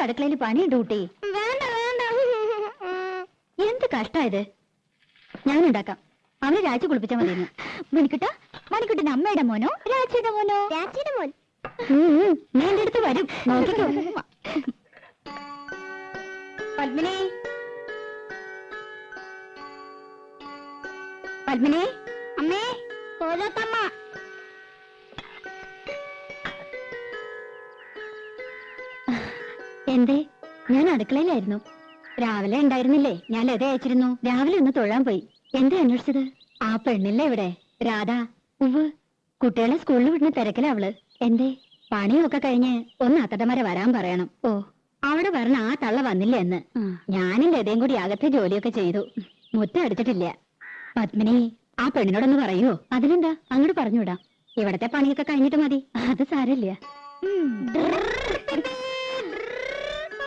അടുക്കളയിൽ പണിയുണ്ട് കുട്ടി. എന്ത് കഷ്ടായത്. ഞാനുണ്ടാക്കാം. അവനെ രാജി കുളിപ്പിച്ചാൽ മതിയെന്ന്. മണിക്കുട്ട, മണിക്കുട്ടൻ അമ്മയുടെ മോനോ രാജിയുടെ മോനോ? രാജിയുടെ മോൻ. നീ എന്റെ അടുത്ത് വരും, നോക്കിക്കോ. പത്മിനി, പത്മിനി, അമ്മേ, കോലത്തമ്മ. എന്തേ? ഞാൻ അടുക്കളയിലായിരുന്നു. രാവിലെ ഉണ്ടായിരുന്നില്ലേ? ഞാൻ ലത അയച്ചിരുന്നു. രാവിലെ ഒന്ന് തൊഴാൻ പോയി. എന്താ അന്വേഷിച്ചത്? ആ പെണ്ണില്ലേ ഇവിടെ, രാധ. ഉവ്, കുട്ടികളെ സ്കൂളിൽ വിടുന്ന തിരക്കില അവള്. എന്തേ? പണിയൊക്കെ കഴിഞ്ഞ് ഒന്ന് അത്തടമര വരാൻ പറയണം. ഓ, അവിടെ പറഞ്ഞ ആ തള്ള വന്നില്ല എന്ന്. ഞാനും ലതയും കൂടി അകത്തെ ജോലിയൊക്കെ ചെയ്തു. മുറ്റം അടിച്ചിട്ടില്ല. പത്മിനി, ആ പെണ്ണിനോടൊന്ന് പറയുവോ? അതിനെന്താ, അങ്ങോട്ട് പറഞ്ഞുവിടാം. ഇവിടത്തെ പണിയൊക്കെ കഴിഞ്ഞിട്ട് മതി. അത് സാരമില്ല.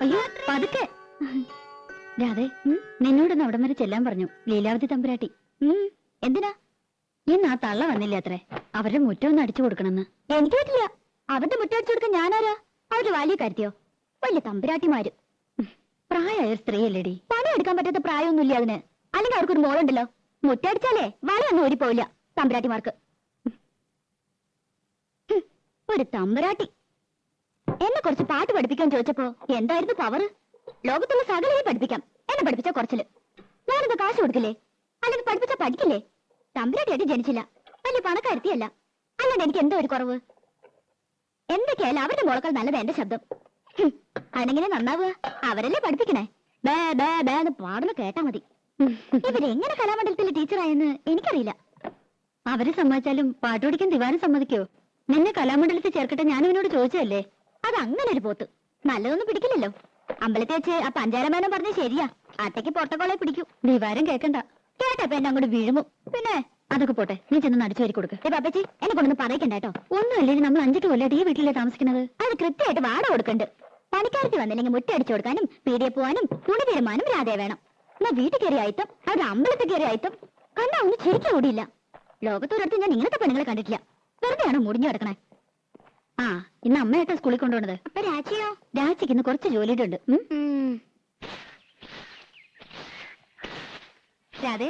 അയ്യോ, പതുക്കെ. രാധേ, നിന്നോടൊന്ന് അവിടം വരെ ചെല്ലാൻ പറഞ്ഞു ലീലാവതി തമ്പുരാട്ടി. എന്തിനാ? ഇന്ന് ആ തള്ള വന്നില്ല അത്രേ. അവരുടെ മുറ്റം ഒന്ന് അടിച്ചു കൊടുക്കണമെന്ന്. എനിക്ക് പറ്റില്ല. അവരുടെ മുറ്റം അടിച്ചു കൊടുക്കാൻ ഞാനാരാ? അവര് വലിയ കാര്യത്തിയോ? വലിയ തമ്പുരാട്ടിമാര്. പ്രായമായ സ്ത്രീയല്ലേടി. പണിയെടുക്കാൻ പറ്റാത്ത പ്രായമൊന്നുമില്ല അതിന്. അല്ലെങ്കിൽ അവർക്കൊരു മോളുണ്ടല്ലോ. മുറ്റടിച്ചാലേ വളയൊന്നും ഓടിപ്പോയില്ല തമ്പുരാട്ടിമാർക്ക്. ഒരു തമ്പുരാട്ടി എന്നെ കുറച്ച് പാട്ട് പഠിപ്പിക്കാൻ ചോദിച്ചപ്പോ എന്തായിരുന്നു പവർ? ലോകത്തുള്ള സകലയെ പഠിപ്പിക്കാം. എന്നെ പഠിപ്പിച്ച കുറച്ചില്. ഞാനെന്താ കാശ് കൊടുക്കില്ലേ? അല്ലെങ്കിൽ പഠിപ്പിച്ച പഠിക്കില്ലേ? തമ്പുരാട്ടിയായിട്ട് ജനിച്ചില്ല, വലിയ പണക്കാരുത്തിയല്ല. അല്ലാണ്ട് എനിക്ക് എന്തോ ഒരു കുറവ്. എന്തൊക്കെയായാലും അവരുടെ മോളക്കാൾ നല്ലത് എന്റെ ശബ്ദം. അതെങ്ങനെ നന്നാവുക? അവരല്ലേ പഠിപ്പിക്കണേ. ബേ ബേ ബേ എന്ന് പാടുന്ന കേട്ടാ മതി. ഇവരെങ്ങനെ കലാമണ്ഡലത്തിലെ ടീച്ചറായെന്ന് എനിക്കറിയില്ല. അവരെ സമ്മതിച്ചാലും പാട്ട് പഠിക്കാൻ ദിവാരം സമ്മതിക്കോ? നിന്നെ കലാമണ്ഡലത്തിൽ ചേർക്കട്ടെ ഞാൻ ഇവനോട് ചോദിച്ചതല്ലേ. അത് അങ്ങനെ ഒരു പോത്ത് നല്ലതൊന്നും പിടിക്കില്ലല്ലോ. അമ്പലത്തിൽ വെച്ച് ആ പഞ്ചാരമേനം പറഞ്ഞ ശരിയാ. അട്ടയ്ക്ക് പൊട്ടക്കോളെ പിടിക്കൂ. ദിവാരം കേക്കണ്ട. കേട്ടപ്പോ എന്നെ അങ്ങോട്ട് വീഴുമോ? പിന്നെ അതൊക്കെ പോട്ടെ, നീ ചെന്ന് അടിച്ചു വരി കൊടുക്ക്. പാപ്പച്ചി, എന്നെ കൊണ്ടൊന്ന് പറയിക്കണ്ട കേട്ടോ. ഒന്നുമല്ലെങ്കിൽ നമ്മൾ 5 കൊല്ലമായിട്ട് ഈ വീട്ടിലെ താമസിക്കുന്നത്. അത് കൃത്യമായിട്ട് വാടക കൊടുക്കണ്ട്. പണിക്കാരത്തി വന്നില്ലെങ്കിൽ മുറ്റ അടിച്ചു കൊടുക്കാനും പീടിയെ പോവാനും തുണി തീരുമാനം രാധേ വേണം. എന്നാ വീട്ടിൽ കയറി ആയിത്തം, അവരുടെ അമ്പലത്തിൽ കയറി ആയിത്തം കണ്ടാ ഒന്നും ശരിക്കും ഓടിയില്ല. ലോകത്തോടടുത്ത് ഞാൻ ഇങ്ങനത്തെ പെണ്ണുങ്ങളെ കണ്ടിട്ടില്ല. വെറുതെയാണോ മുടിഞ്ഞു കിടക്കണേ? ആ, ഇന്ന് അമ്മയായിട്ടാ സ്കൂളിൽ കൊണ്ടുപോണത്. അപ്പൊ രാജിയോ? രാജിക്ക് ഇന്ന് കുറച്ച് ജോലിയുടെ ഉണ്ട്. രാധേ,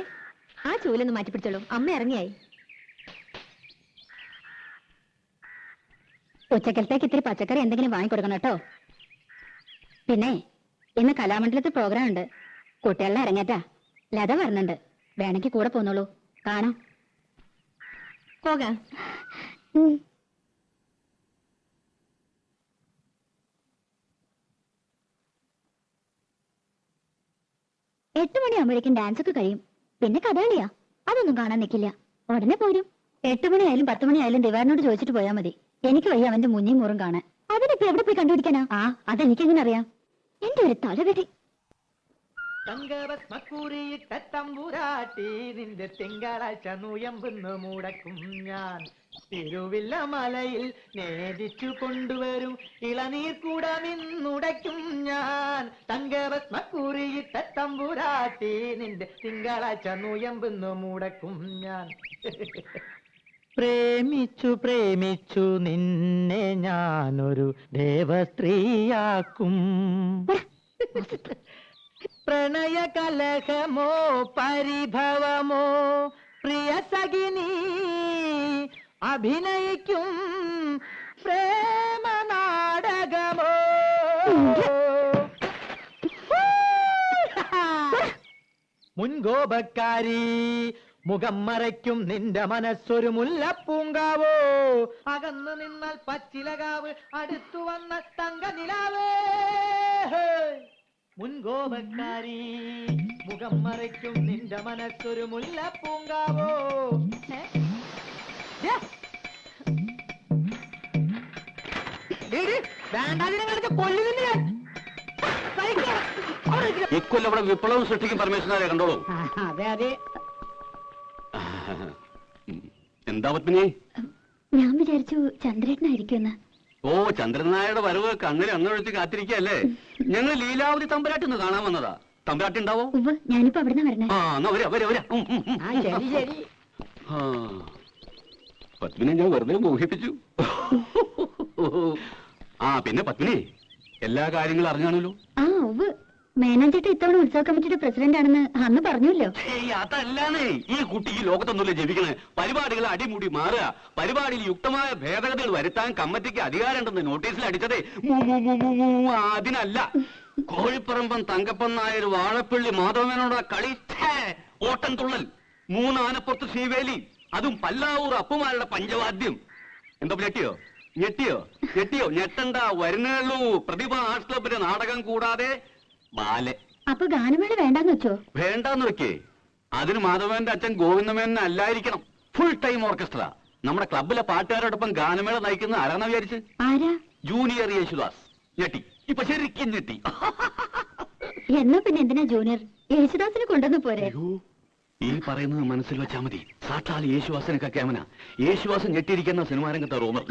ആ ചൂലൊന്ന് മാറ്റിപ്പിടിച്ചോളൂ. അമ്മ ഇറങ്ങിയായി. ഉച്ചക്കലത്തേക്ക് ഇത്തിരി പച്ചക്കറി എന്തെങ്കിലും വാങ്ങിക്കൊടുക്കണം കേട്ടോ. പിന്നെ ഇന്ന് കലാമണ്ഡലത്തിൽ പ്രോഗ്രാം ഉണ്ട്. കുട്ടികളെ ഇറങ്ങേറ്റാ. ലത പറഞ്ഞിട്ടുണ്ട്. വേണമെങ്കിൽ കൂടെ പോന്നോളൂ, കാണാം. പോകാം. 8 മണിയാകുമ്പോഴേക്കും ഡാൻസ് ഒക്കെ കഴിയും. പിന്നെ കഥകളിയാ, അതൊന്നും കാണാൻ നിൽക്കില്ല. ഉടനെ പോരും. 8 മണിയായാലും 10 മണിയായാലും ദിവാരനോട് ചോദിച്ചിട്ട് പോയാൽ മതി. എനിക്ക് വയ്യ അവന്റെ മുന്നിയും മൂറും കാണാൻ. അതിനിപ്പോ എവിടെ പോയി കണ്ടുപിടിക്കാനാ? ആ, അതെനിക്കെങ്ങനെ അറിയാം? എന്റെ ഒരു തലവെടി. തങ്കഭസ്മക്കുറിയിട്ട തമ്പുരാട്ടി നിന്റെ തിങ്കളാഴ്ച നുയമ്പുന്നു മുടക്കും ഞാൻ. തിരുവില്ല മലയിൽ നേദിച്ചു കൊണ്ടുവരും ഇളനീർ കൂടമിന്നുടയ്ക്കും ഞാൻ. തങ്കഭസ്മക്കുറിയിട്ട തമ്പുരാട്ടി നിന്റെ തിങ്കളാഴ്ച നുയമ്പുന്നു മുടക്കും ഞാൻ. പ്രേമിച്ചു പ്രേമിച്ചു നിന്നെ ഞാനൊരു ദേവസ്ത്രീയാക്കും. പ്രണയ കലഹമോ പരിഭവമോ പ്രിയ സഖിനി അഭിനയിക്കും പ്രേമ നാടകമോ. മുൻകോപക്കാരി മുഖം മറയ്ക്കും നിന്റെ മനസ്സൊരു മുല്ലപ്പൂങ്കാവോ. അകന്നു നിന്നാൽ പച്ചിലകാവ് അടുത്തു വന്ന തങ്ക നിലാവേ. മുൻകോപക്കാരി മുഖം മറയ്ക്കും നിന്റെ മനസ്സൊരു മുല്ലപ്പൂങ്കാവോ. ഇക്കൊല്ലം ഇവിടെ വിപ്ലവം സൃഷ്ടിക്കും പരമേശ്വരനെ കണ്ടോളൂ. അതെ അതെ. എന്താ പത്മിനി? ഞാൻ വിചാരിച്ചു ചന്ദ്രേട്ടനായിരിക്കുമെന്ന്. ഓ, ചന്ദ്രനായുടെ വരവ് കണ്ണിൽ അന്നൊഴിച്ച് കാത്തിരിക്കല്ലേ. ഞങ്ങൾ ലീലാവതി തമ്പുരാട്ടിന്ന് കാണാൻ വന്നതാ. തമ്പുരാട്ടി ഉണ്ടാവോ? ഞാനിപ്പോ അവിടെ വരണേ. ആ, എന്നാ വരാ വരാ വരാ. പത്മിനെ ഞാൻ വെറുതെ മോഹിപ്പിച്ചു. ആ, പിന്നെ പത്മിനി, എല്ലാ കാര്യങ്ങളും അറിഞ്ഞാണല്ലോ. ആ ഉവ് മേനോൻചേട്ടൻ ഇത്തവണ ഉത്സവ കമ്മിറ്റിയുടെ പ്രസിഡന്റ് ആണെന്ന് അന്ന് പറഞ്ഞല്ലോ. അതല്ലാന്നേ, ഈ കുട്ടി ഈ ലോകത്തൊന്നുമില്ല ജപിക്കണേ. പരിപാടികൾ അടിമുടി മാറുക, പരിപാടിയിൽ യുക്തമായ ഭേദഗതികൾ വരുത്താൻ കമ്മിറ്റിക്ക് അധികാരമുണ്ടെന്ന് നോട്ടീസിൽ അടിച്ചതേ അതിനല്ല. കോഴിപ്പറമ്പൻ തങ്കപ്പൻ നായർ വാഴപ്പള്ളി മാധവനോട് കളി ഓട്ടം തുള്ളൽ, 3 ആനപ്പുറത്ത് ശ്രീവേലി, അതും പല്ലാവൂർ അപ്പുമാരുടെ പഞ്ചവാദ്യം. എന്താ ഞെട്ടിയോ ഞെട്ടിയോ ഞെട്ടിയോ? ഞെട്ടണ്ട, വരുന്നുള്ളൂ. പ്രതിഭ ആർട്സ് ക്ലബിന്റെ നാടകം കൂടാതെ ബാലെ. അപ്പൊ ഗാനമേള വേണ്ടെന്ന് വെച്ചോ? വേണ്ടാന്ന് വെക്കേ. അതിന് മാധവന്റെ അച്ഛൻ ഗോവിന്ദമേനൻ അല്ലായിരിക്കണം. Full time orchestra. നമ്മുടെ ക്ലബിലെ പാട്ടുകാരോടൊപ്പം ഗാനമേള നയിക്കുന്ന ആരാന്ന് വിചാരിച്ച്? ആരാ? ജൂനിയർ യേശുദാസ്. ഞെട്ടി, ഇപ്പൊ ശരിക്കും ഞെട്ടി. എന്നാ പിന്നെ എന്തിനാ ജൂനിയർ? യേശുദാസിനെ കൊണ്ടുവന്ന് പോരെ? ഈ പറയുന്നത് മനസ്സിൽ വെച്ചാ മതി. സാക്ഷാൽ യേശുദാസിനൊക്കെ ക്യാമന. യേശുദാസ് ഞെട്ടിയിരിക്കുന്ന സിനിമാരംഗത്തെ റൂമർ.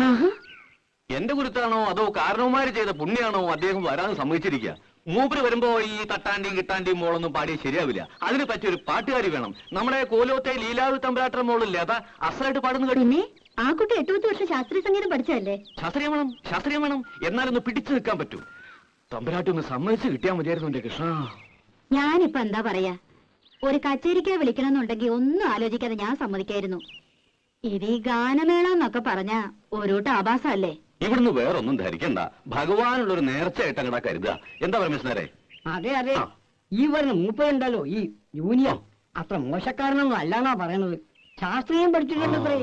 എന്റെ കുരുത്താണോ അതോ കാരണവന്മാര് ചെയ്ത പുണ്യാണോ അദ്ദേഹം വരാൻ സമ്മതിച്ചിരിക്കുക? മൂപ്പര് വരുമ്പോ ഈ തട്ടാന്റെയും കിട്ടാന്റെയും മോളൊന്നും പാടിയ ശരിയാവില്ല. അതിന് പറ്റിയൊരു പാട്ടുകാരി വേണം. നമ്മുടെ കോലോത്തെ ലീലാവതി തമ്പുരാട്ട മോളില്ലേ, അതാ അസലായിട്ട് പാടുന്നു കേട്ടു. പിന്നെ ആ കുട്ടി 8-10 വർഷം ശാസ്ത്രീയ സംഗീതം പഠിച്ചതല്ലേ? ശാസ്ത്രീയം വേണം, ശാസ്ത്രീയം വേണം. എന്നാലൊന്ന് പിടിച്ചു നിൽക്കാൻ പറ്റൂ. തമ്പുരാട്ടി ഒന്ന് സമ്മതിച്ച് കിട്ടിയാൽ മതിയായിരുന്നു എന്റെ കൃഷ്ണ. ഞാനിപ്പോ എന്താ പറയാ, ഒരു കച്ചേരിക്ക് വിളിക്കണമെന്നുണ്ടെങ്കിൽ ഒന്നും ആലോചിക്കാതെ ഞാൻ സമ്മതിക്കായിരുന്നു. ഇത് ഈ ഗാനമേള എന്നൊക്കെ പറഞ്ഞ ഒരുട്ട് ആഭാസല്ലേ? ഇവിടുന്ന് വേറൊന്നും ധരിക്കണ്ട. ഭഗവാനുള്ളൊരു നേർച്ചയായിട്ട് അങ്ങടാ കരുതുക. എന്താ പരമേശ്വരേ? അതെ അതെ, ഈ വരുന്ന മൂപ്പരുണ്ടല്ലോ ഈ യൂനിയൻ, അത്ര മോശക്കാരനൊന്നും അല്ലാന്നാ പറയണത്. ശാസ്ത്രീയം പഠിച്ചിട്ടുണ്ടത്രേ.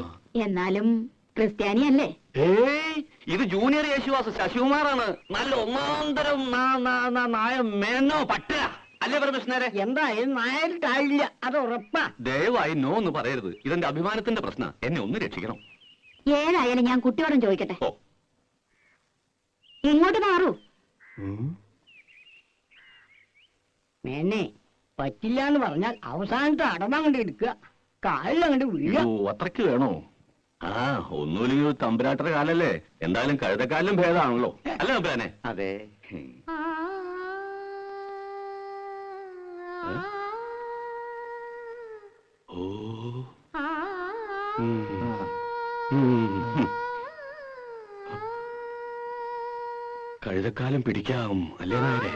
എന്നാലും ക്രിസ്ത്യാനിയല്ലേ? ഏയ്, ഇത് ജൂനിയർ യേശുദാസ് ശശികുമാറാണ്. നല്ല ഒന്നാന്തരം നായ മേനോ പട്ട അല്ലേ പരമേശ്വരേ? എന്തായാലും നായരിട്ടായില്ല, അത് ഉറപ്പാ. ദയവായി നോ എന്ന് പറയരുത്. ഇതെന്റെ അഭിമാനത്തിന്റെ പ്രശ്ന. എന്നെ ഒന്ന് രക്ഷിക്കണം. ഏതായാലും ഞാൻ കുട്ടിയോടും ചോദിക്കട്ടെ. ഓ, ഇങ്ങോട്ട് മാറൂ. മേനെ പറ്റില്ല എന്ന് പറഞ്ഞാൽ അവസാനത്തെ അടമങ്ങണ്ട് എടുക്കുക, കാലിലങ്ങണ്ട് വീഴുക. അത്രയ്ക്ക് വേണോ? ആ, ഒന്നുമില്ലെങ്കിൽ തമ്പുരാട്ടര കാലല്ലേ. എന്തായാലും കഴുതക്കാലിലും ഭേദമാണല്ലോ അല്ലേ തമ്പുരാനെ? അതെ. ഓ, കഴുതക്കാലം പിടിക്കാം അല്ലേ നായരെ?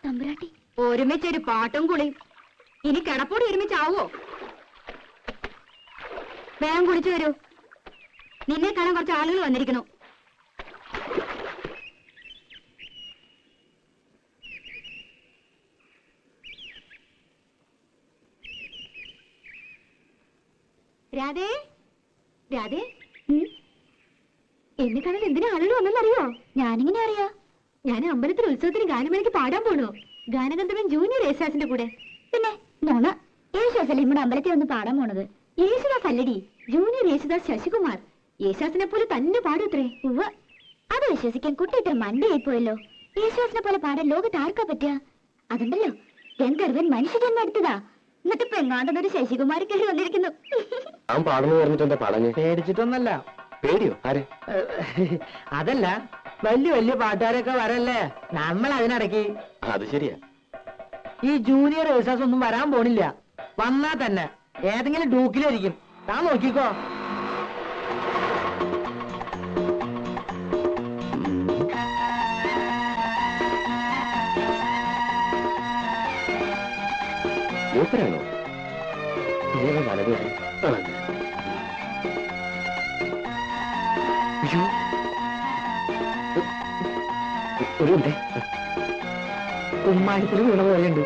തമ്പുരാട്ടി ഒരുമിച്ചൊരു പാട്ടും കുളിയും. ഇനി കിടപ്പോടി ഒരുമിച്ചാവോ? വേഗം കുളിച്ചു വരൂ. നിന്നെ കാണാൻ കുറച്ച് ആളുകൾ വന്നിരിക്കുന്നു. രാധേ, രാധേ, എന്നെ കാണാൻ എന്തിനാ ആളുകൾ വന്നെന്നറിയോ? ഞാനിങ്ങനെ അറിയാ? ഞാൻ അമ്പലത്തിൽ ഉത്സവത്തിന് ഗാനമേളയ്ക്ക് പാടാൻ പോണു. ഗാനഗന്ധർവൻ ജൂനിയർ യേശുദാസിന്റെ കൂടെ. പിന്നെ നോണ, യേശുദാസല്ലേ നമ്മുടെ അമ്പലത്തിൽ വന്ന് പാടാൻ പോണത്? യേശുദാസ് അല്ലടി, ജൂനിയർ യേശുദാസ് ശശികുമാർ. യേശുദാസിനെ പോലെ തന്നെ പാടൂത്രേ. ഉവ്വ, അത് വിശ്വസിക്കാൻ കുട്ടി ഇത്ര മണ്ടയായി പോയല്ലോ. യേശുദാസിനെ പോലെ പാടാൻ ലോകത്ത് ആർക്കാ പറ്റുക? അതുണ്ടല്ലോ, ഗന്ധർവൻ മനുഷ്യജന്മം എടുത്തതാ. എന്നിട്ട് പെങ്ങാണ്ടെന്നൊരു ശശികുമാരി കയറി വന്നിരിക്കുന്നു. ഞാൻ പാടുന്നു പറഞ്ഞിട്ടെന്താ പാടാഞ്ഞ്? പേടിച്ചിട്ടൊന്നല്ല. പേടിയോ? ആരെ? അതല്ല, വലിയ വലിയ പാട്ടുകാരൊക്കെ വരല്ലേ, നമ്മൾ അതിനിടയ്ക്ക്. അത് ശരിയാ. ഈ ജൂനിയർ യേശുദാസ് ഒന്നും വരാൻ പോണില്ല. വന്നാ തന്നെ ഏതെങ്കിലും ഡൂക്കിലായിരിക്കും. താൻ നോക്കിക്കോ. മൂപ്പരാണോ? ഒരു കുമ്മായത്തിൽ വീണ പോലെയുണ്ട്.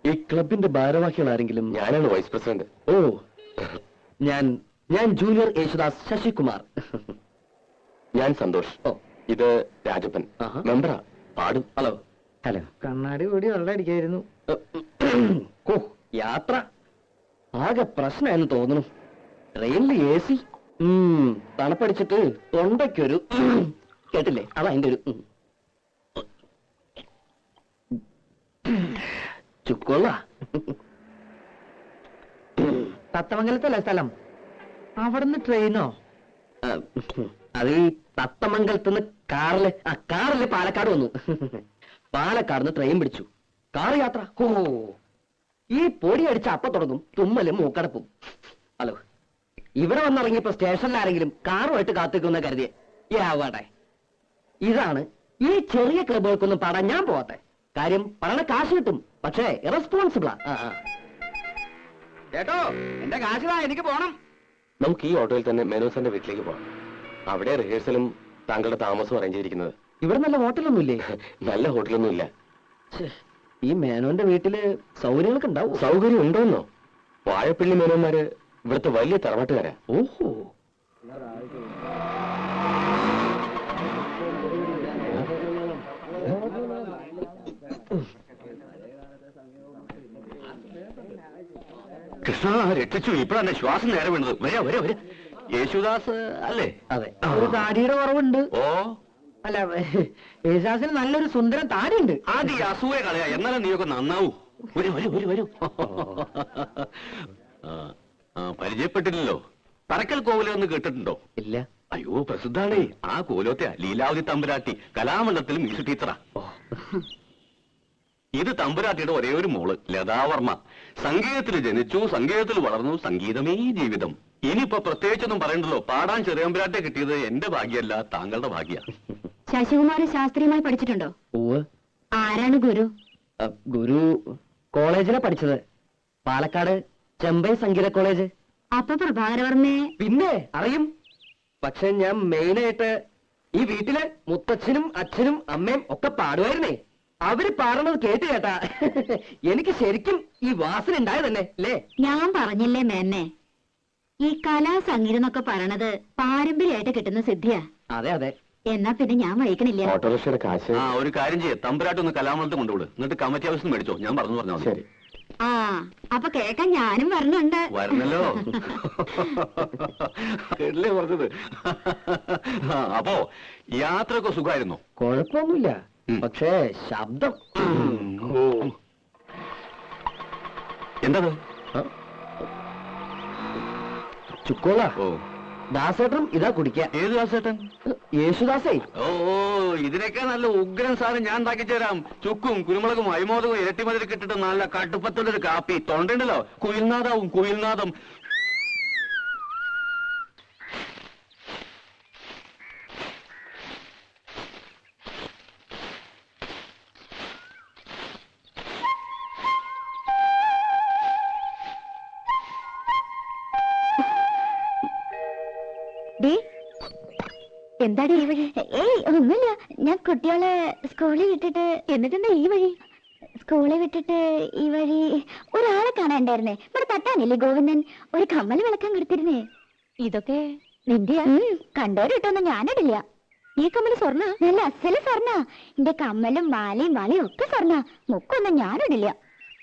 ഈ ക്ലബിന്റെ ഭാരവാഹികൾ ആരെങ്കിലും? ഞാനാണ് വൈസ് പ്രസിഡന്റ്. ഓ, ഞാൻ ജൂനിയർ യേശുദാസ് ശശികുമാർ. ഞാൻ സന്തോഷ്. ഓ, ഇത് രാജപ്പൻ, മെമ്പറാ. പാടും. ഹലോ. ഹലോ. കണ്ണാടി കൂടി വെള്ളം അടിക്കായിരുന്നു. ഓ, യാത്ര ആകെ പ്രശ്നമെന്ന് തോന്നുന്നു. ട്രെയിനിൽ AC, തണുപ്പടിച്ചിട്ട് തൊണ്ടയ്ക്കൊരു കേട്ടില്ലേ? അതാ അതിന്റെ ഒരു ചുക്കൊള്ള. തത്തമംഗലത്തല്ല സ്ഥലം. അവിടുന്ന് ട്രെയിനോ? അത് തത്തമംഗലത്തുനിന്ന് കാറില് പാലക്കാട് വന്നു. പാലക്കാട് നിന്ന് ട്രെയിൻ പിടിച്ചു. കാർ യാത്ര ഓ ഈ പൊടി അടിച്ച അപ്പ തുടങ്ങും തുമ്മലും മൂക്കടപ്പും. ഹലോ, ഇവിടെ വന്നിറങ്ങിയപ്പോ സ്റ്റേഷനിൽ ആരെങ്കിലും കാറുമായിട്ട് കാത്തിക്കുന്ന കരുതിയെ ആവാട്ടെ. ഇതാണ് ഈ ചെറിയ ക്ലബുകൾക്കൊന്നും പാടാൻ ഞാൻ പോവാത്തെ. കാര്യം പറയണ കാശ് കിട്ടും, പക്ഷേ ഇറസ്പോൺസിബിളാ. ചേട്ടോ, എന്റെ കാശിതാ, എനിക്ക് പോണം. നമുക്ക് ഈ ഓട്ടോയിൽ തന്നെ മേനോസന്റെ വീട്ടിലേക്ക് പോകാം. അവിടെ റിഹേഴ്സലും താങ്കളുടെ താമസവും അറേഞ്ച് ചെയ്തിരിക്കുന്നത്. ഇവിടെ നല്ല ഹോട്ടലൊന്നുമില്ലേ? നല്ല ഹോട്ടലൊന്നും ഇല്ല. ഈ മേനോന്റെ വീട്ടില് സൗകര്യങ്ങളൊക്കെ ഉണ്ടാവും. സൗകര്യം ഉണ്ടോന്നോ? വാഴപ്പള്ളി മേനോന്മാര് ഇവിടുത്തെ വലിയ തറവാട്ടുകാരാ. ഓഹോ, കൃഷ്ണ രക്ഷിച്ചു. ഇപ്പഴാണ് ശ്വാസം നേരെ വീണത്. വരാ വരാ വരാ. യേശുദാസ് അല്ലേ? അതെ. ഒരു താടിയുടെ കുറവുണ്ട്. ഓ, അല്ല, യേശുദാസിന് നല്ലൊരു സുന്ദരം താടിയുണ്ട്. ആദ്യം ഈ അസൂയ കളയാ, എന്നാലും നീയൊക്കെ നന്നാവൂ. വരൂ വരൂ വരൂ വരൂ. പരിചയപ്പെട്ടില്ലല്ലോ. പറക്കൽ കോവിലെന്ന് കേട്ടിട്ടുണ്ടോ? ഇല്ല. അയ്യോ, പ്രസിദ്ധാണേ. ആ കോലത്തെ ലീലാവതി തമ്പുരാട്ടി കലാമണ്ഡലത്തിൽ മ്യൂസിക് ടീച്ചറാ. ഇത് തമ്പുരാട്ടിയുടെ ഒരേ ഒരു മോള് ലതാവർമ്മ. സംഗീതത്തിൽ ജനിച്ചു, സംഗീതത്തിൽ വളർന്നു, സംഗീതമേ ജീവിതം. ഇനിയിപ്പോ പ്രത്യേകിച്ചൊന്നും പറയണ്ടല്ലോ. പാടാൻ ചെറിയമ്പുരാട്ടെ കിട്ടിയത് എന്റെ ഭാഗ്യമല്ല, താങ്കളുടെ ഭാഗ്യ. ശശികുമാര് ശാസ്ത്രീയമായി പഠിച്ചിട്ടുണ്ടോ? ഓവ്. ആരാണ് ഗുരു? ഗുരു കോളേജിലെ പഠിച്ചത്. പാലക്കാട് ചെമ്പൈ സംഗീത കോളേജ്. അപ്പൊ പ്രഭാകരവർമ്മയെ പിന്നെ അറിയും. പക്ഷെ ഞാൻ മെയിനായിട്ട് ഈ വീട്ടിലെ മുത്തച്ഛനും അച്ഛനും അമ്മയും ഒക്കെ പാടുമായിരുന്നേ. അവര് പാടുന്നത് കേട്ട് കേട്ടാ എനിക്ക് ശരിക്കും ഈ വാസന ഉണ്ടായത് തന്നെ അല്ലേ? ഞാൻ പറഞ്ഞില്ലേ മേന്നെ, ഈ കലാ സംഗീതം എന്നൊക്കെ പറയണത് പാരമ്പര്യമായിട്ട് കിട്ടുന്ന സിദ്ധിയാ. അതെ അതെ. എന്നാ പിന്നെ ഞാൻ വഹിക്കണില്ല. ഓട്ടോറിക്ഷയുടെ കാശ്. ഒരു കാര്യം ചെയ്യേ, തമ്പുരാട്ടൊന്ന് കലാമണ്ഡലത്തിൽ കൊണ്ടുവിട്. എന്നിട്ട് കമ്മിറ്റി ഹൗസിൽ നിന്ന് മേടിച്ചോ. ഞാൻ പറഞ്ഞാൽ ശരി. ആ, അപ്പൊ കേക്കാൻ ഞാനും വരണുണ്ട്. വരണല്ലോ. കേട്ടില്ലേ പറഞ്ഞത്? അപ്പോ യാത്രയൊക്കെ സുഖമായിരുന്നോ? കുഴപ്പമൊന്നുമില്ല. പക്ഷേ ശബ്ദം എന്തത്? ചുക്കോള. ഓ, ദാസേട്ടനും ഇതാ കുടിക്കാൻ. ഏത് ദാസേട്ടൻ? യേശുദാസേ. ഓ, ഇതിനൊക്കെ നല്ല ഉഗ്രൻ സാധനം ഞാൻ ഉണ്ടാക്കി തരാം. ചുക്കും കുരുമുളകും അരിമോദകവും ഇരട്ടിമതിലൊക്കെ ഇട്ടിട്ട് നല്ല കട്ടുപ്പത്തുള്ളൊരു കാപ്പി. തൊണ്ടുണ്ടല്ലോ, കുയിൽനാദാവും കുയിൽനാദം. എന്താടി ഈ വഴി? ഏയ് ഒന്നുമില്ല, ഞാൻ കുട്ടികളെ സ്കൂളിൽ വിട്ടിട്ട്. എന്നിട്ടെന്താ ഈ വഴി? സ്കൂളിൽ വിട്ടിട്ട് ഈ വഴി ഒരാളെ കാണാണ്ടായിരുന്നേ. ഇവിടെ തട്ടാനില്ലേ ഗോവിന്ദൻ, ഒരു കമ്മൽ വിളക്കാൻ കൊടുത്തിരുന്നേ. ഇതൊക്കെ നിന്റെയാ? കണ്ടോരിട്ടൊന്നും ഞാനിടില്ല. ഈ കമ്മല് സ്വർണ്ണ? നല്ല അസല് സ്വർണ്ണ. എന്റെ കമ്മലും മാലയും വളയും ഒക്കെ സ്വർണ്ണ. മുക്കൊന്നും ഞാനിടില്ല.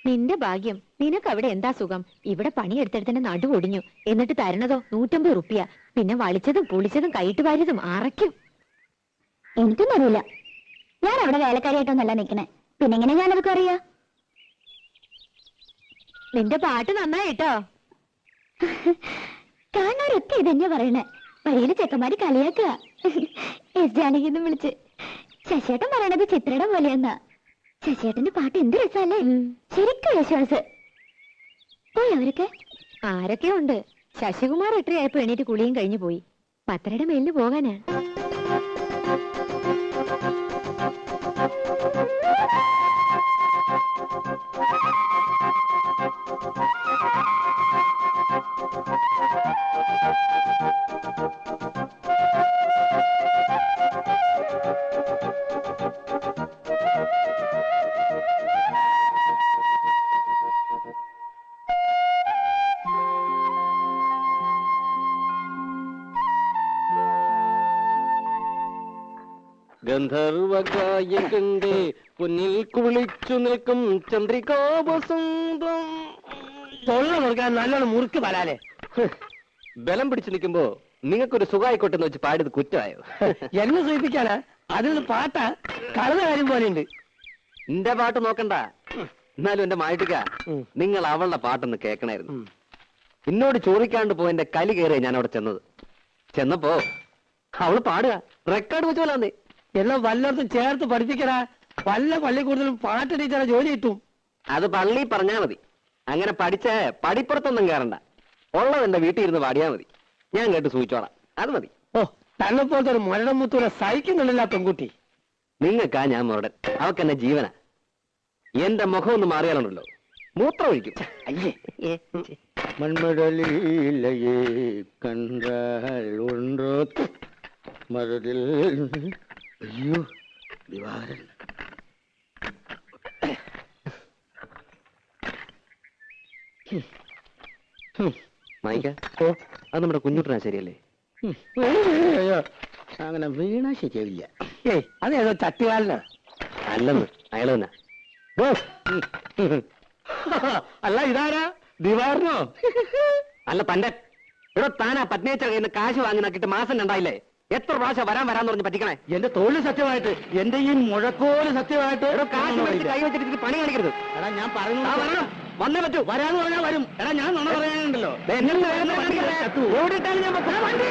നിന്റെ ഭാഗ്യം. നിനക്ക് അവിടെ എന്താ സുഖം? ഇവിടെ പണിയെടുത്തെടുത്തിന്റെ നടു ഒടിഞ്ഞു. എന്നിട്ട് തരണതോ 150 റുപ്യ. പിന്നെ വളിച്ചതും പുളിച്ചതും കൈയിട്ട് വാരിയതും അറയ്ക്കും. എനിക്കൊന്നും അറിയില്ല. ഞാൻ അവിടെ വേലക്കാരിയായിട്ടൊന്നല്ല നിക്കണേ. പിന്നെ എങ്ങനെ ഞാനതൊക്കെ അറിയാ? നിന്റെ പാട്ട് നന്നായിട്ടോ. കാണാറൊക്കെ ഇതന്നെ പറയണേ. വഴിയില് ചെക്കന്മാര് കളിയാക്കുക. എസ് ജാനകിന്ന് വിളിച്ച്. ശശിയേട്ടൻ പറയണത് ചിത്രയുടെ പോലെയെന്നാ. ശശിയേട്ടന്റെ പാട്ട് എന്ത് രസമല്ലേ? ശരിക്കും യേശുദാസ്. പോയി അവരൊക്കെ? ആരൊക്കെ ഉണ്ട്. ശശികുമാർ എട്ടരയായപ്പോ എണീറ്റ് കുളിയും കഴിഞ്ഞു പോയി. 10:30 മേലിന് പോകാനാ. ഗന്ധർവകായകന്റെ പൊന്നിൽ കുളിച്ചു നിൽക്കും ചന്ദ്രികാവസന്തം. തൊള്ള മുറുക്കാൻ നല്ലോണം മുറുക്ക് വരാലേ. ബലം പിടിച്ചു നിൽക്കുമ്പോ നിങ്ങൾക്കൊരു സുഖമായിക്കോട്ടെന്ന് വെച്ച് പാടിയത് കുറ്റമായോ? എന്നെ സൂചിപ്പിക്കാനാ? അതിൽ പാട്ടാ കളന്ന കാര്യം പോലെയുണ്ട്. എന്റെ പാട്ട് നോക്കണ്ട. എന്നാലും എന്റെ മായിട്ടിക്ക, നിങ്ങൾ അവളുടെ പാട്ടൊന്ന് കേൾക്കണായിരുന്നു. എന്നോട് ചോദിക്കാണ്ട് പോയി എന്റെ കലി കയറിയ ഞാൻ അവിടെ ചെന്നത്. ചെന്നപ്പോ അവള് പാടുക, റെക്കോർഡ് വെച്ച് പോലാന്നേ. എല്ലാം വല്ലയിടത്തും ചേർത്ത് പഠിപ്പിക്കടാ. വല്ല പള്ളിക്കൂടുതലും പാട്ട് ടീച്ചറെ ജോലി കിട്ടും. അത് പള്ളി പറഞ്ഞാ മതി. അങ്ങനെ പഠിച്ച പടിപ്പുറത്തൊന്നും കയറണ്ട. ഉള്ളത് എന്റെ വീട്ടിൽ ഇരുന്ന് പാടിയാ മതി. ഞാൻ കേട്ട് സൂചിച്ചോളാം. അത് മതി. ഓ, തന്നെ പോലത്തെ ഒരു മുരടം മുത്തൂരെ സഹിക്കുന്നില്ല പെൺകുട്ടി. നിങ്ങൾക്കാ ഞാൻ മുരടൻ, അവക്ക് എന്നെ ജീവന. എന്റെ മുഖം ഒന്ന് മാറിയാലുണ്ടല്ലോ മൂത്രം ഒഴിക്കും. അയ്യേ, മൺമടലിലയെ കണ്ടാൽ ഒன்றോ മറുതിൽ. അയ്യോ ദിവാരൻ. മായിക്ക, അത് നമ്മുടെ കുഞ്ഞുട്ടനാ ശരിയല്ലേ? അങ്ങനെ വീണാ ശരിയാവില്ല. ഏയ്, അതേതോ ചട്ടുകാലിനാ. അല്ലെന്ന് അയാൾ തന്നെ. അല്ല, ഇതാരാ? ദിവാരനോ? അല്ല, തന്റെ ഇവിടെ താനാ പത്നിയച്ച കയ്യിൽ നിന്ന് കാശ് വാങ്ങി നോക്കിയിട്ട് മാസം രണ്ടായില്ലേ? എത്ര പ്രാവശ്യം വരാന്ന് പറഞ്ഞ് പറ്റിക്കണേ? എന്റെ തോല് സത്യമായിട്ട്, എന്റെ ഈ മുഴക്കോല് സത്യമായിട്ട്. കാശ് മേടിച്ച് കൈ വെച്ചിട്ട് പണി കാണിക്കരുത്. എടാ, ഞാൻ പറഞ്ഞു വന്നേ പറ്റൂ. വരാന്ന് പറഞ്ഞാൽ വരും. എടാ, ഞാൻ നുണ പറയാനുണ്ടല്ലോ. എവിടെ ഇട്ടാലും ഞാൻ വണ്ടി.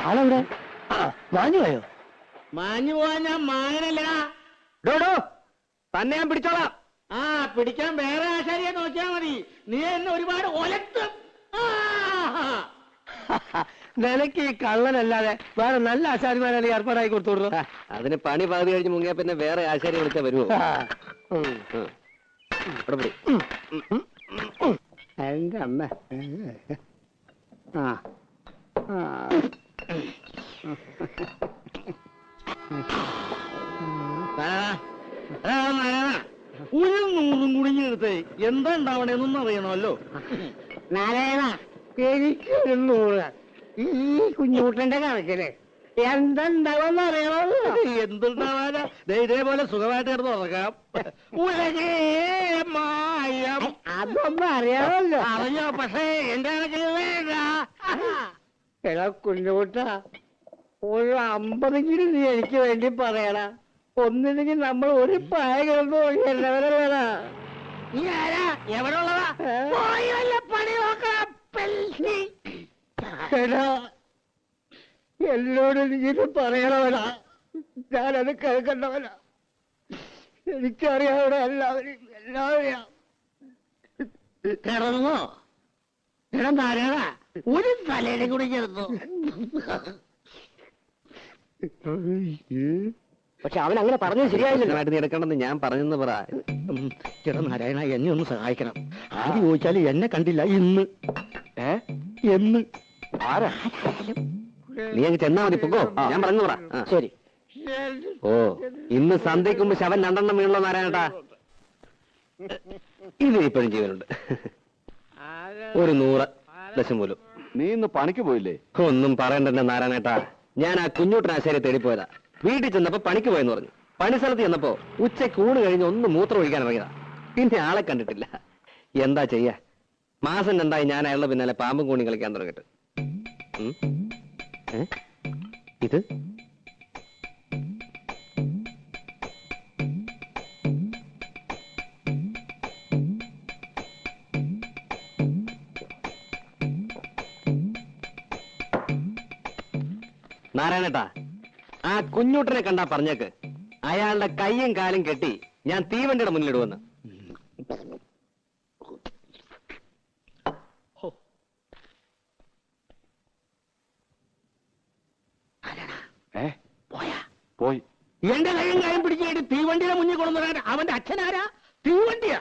ആളെവിടെ? മാഞ്ഞു പോയോ? മാഞ്ഞു പോവാൻ ഞാൻ മാങ്ങനല്ല. ഡോഡോ, തന്നെ ഞാൻ പിടിച്ചോളാം. ആ, പിടിക്കാൻ വേറെ ആശാരിയെ നോക്കിയാ മതി. നീ എന്നെ ഒരുപാട് ഒലത്തും. നിനക്ക് ഈ കള്ളനല്ലാതെ വേറെ നല്ല ആശാരിമാരെ ഏർപ്പാടായി കൊടുത്തോളൂ. അതിന് പണി പകുതി കഴിഞ്ഞ് മുങ്ങിയാ പിന്നെ വേറെ ആശാരി വിളിച്ചാ വരുമോ? എന്റെ അമ്മ. ആ, ഒരു 100 കുടിഞ്ഞെടുത്ത് എന്താ ഉണ്ടാവണേന്നൊന്നും അറിയണമല്ലോ. നാരായണ, എനിക്ക് 100. ഈ കുഞ്ഞൂട്ടന്റെ കണക്കില് എന്തുണ്ടാവെന്ന് അറിയണമല്ലോ. എന്തുണ്ടാവാനാ? ഇതേപോലെ സുഖമായിട്ട് കിടന്ന് ഉറങ്ങാം. അതൊന്നും അറിയാമല്ലോ. അറിയോ? പക്ഷേ എന്റെ കണക്കിൽ വേണ്ട. എടാ കുഞ്ഞൂട്ട, ഒരു 50 നീ എനിക്ക് വേണ്ടി പറയണ. ഒന്നില്ലെങ്കിൽ നമ്മൾ ഒരു പായ കിടന്നു എല്ലാവരും. നീ ആരാ? എവിടെ ഉള്ളതാ? പണി നോക്കാം. എടാ, എന്നോട് നീ പറയണവനാ. ഞാനത് കേൾക്കണ്ടവനാ. എനിക്കറിയാവിടെ എല്ലാവരെയും കിടന്നോ? എടാ നാരായണ, ഒരു തലയുടെ കൂടി കിടന്നു. പക്ഷെ അവൻ അങ്ങനെ പറഞ്ഞത് ശരിയായില്ല. നീ എടുക്കണമെന്ന് ഞാൻ പറഞ്ഞെന്ന് പറ. ചേട്ടാ നാരായണ, എന്നെ ഒന്ന് സഹായിക്കണം. ആദ്യം ചോദിച്ചാല് എന്നെ കണ്ടില്ല ഇന്ന്. എന്ന് ആരാ? നീ അങ്ങ് ചെന്നാ മതി. പൊക്കോ, ഞാൻ പറഞ്ഞു പറ. ശരി. ഓ, ഇന്ന് സന്ധ്യയ്ക്ക് മുമ്പ് ശവൻ 2 വീണല്ലോ നാരായണട്ടാ. ഇത് ഇപ്പോഴും ജീവനുണ്ട്. ഒരു 100 ദശമൂലം. നീ ഇന്ന് പണിക്ക് പോയില്ലേ? ഒന്നും പറയണ്ടെന്നെ നാരായണേട്ടാ. ഞാൻ ആ കുഞ്ഞൂട്ടനാശാരിയെ തേടിപ്പോയതാ. വീട്ടിൽ ചെന്നപ്പോ പണിക്ക് പോയെന്ന് പറഞ്ഞു. പണിസ്ഥലത്ത് ചെന്നപ്പോ ഉച്ചയ്ക്ക് ഊണ് കഴിഞ്ഞ് ഒന്ന് മൂത്രം ഒഴിക്കാൻ ഇറങ്ങിയതാ. പിന്നെ ആളെ കണ്ടിട്ടില്ല. എന്താ ചെയ്യാ? മാസം 2 ഞാൻ അയാളുടെ പിന്നാലെ പാമ്പും കൂണി കളിക്കാൻ തുടങ്ങിട്ട്. ഇത് നാരായണേട്ടാ, ആ കുഞ്ഞൂട്ടനെ കണ്ടാ പറഞ്ഞേക്ക് അയാളുടെ കയ്യും കാലും കെട്ടി ഞാൻ തീവണ്ടിയുടെ മുന്നിലിടുവെന്ന്. പോയി. എന്റെ കയ്യും കാര്യം പിടിച്ചിട്ട് തീവണ്ടിയുടെ മുന്നിൽ കൊണ്ടുവരാൻ അവന്റെ അച്ഛനാരാ? തീവണ്ടിയാ.